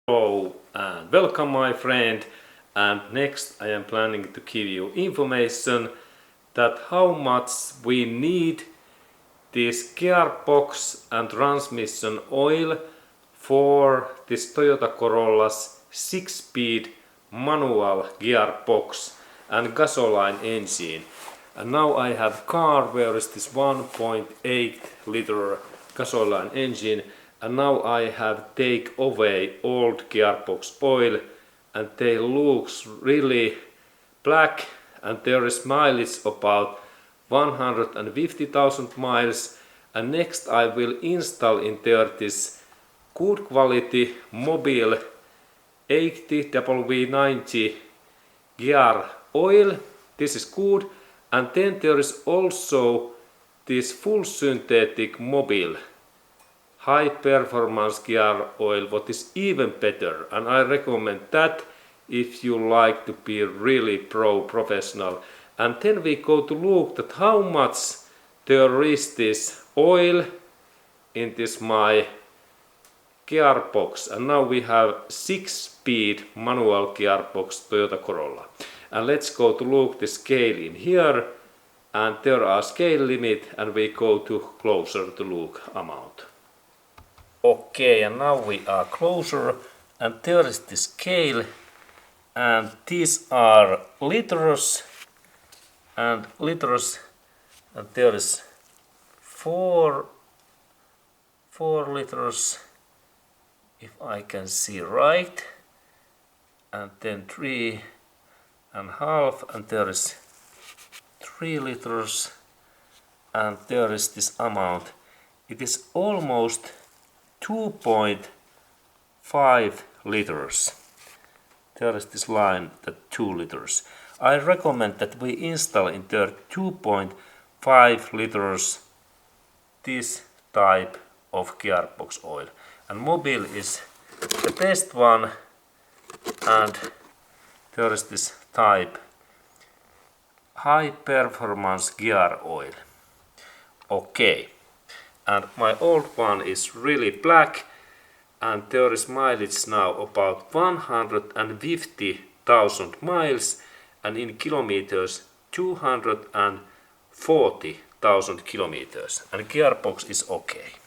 Hello and welcome my friend, and next I am planning to give you information that how much we need this gearbox and transmission oil for this Toyota Corolla's 6-speed manual gearbox and gasoline engine. And now I have car where is this 1.8 liter gasoline engine, and now I have take away old gearbox oil and they looks really black, and there is mileage about 150,000 miles. And next I will install in there this good quality mobile 80W90 gear oil. This is good. And then there is also this full synthetic mobile high performance gear oil, what is even better, and I recommend that if you like to be really professional. And then we go to look at how much there is this oil in this my gearbox. And now we have 6-speed manual gearbox Toyota Corolla. And let's go to look the scale in here, and there are scale limit, and we go to closer to look amount. Okay, and now we are closer, and there is the scale, and these are liters, and there is 4 liters, if I can see right, and then 3.5, and there is 3 liters, and there is this amount. It is almost 2.5 liters. There is this line that 2 liters. I recommend that we install in there 2.5 liters this type of gearbox oil. And mobile is the best one, and there is this type high performance gear oil. Okay. And my old one is really black, and there is mileage now about 150,000 miles, and in kilometers 240,000 kilometers, and gearbox is okay.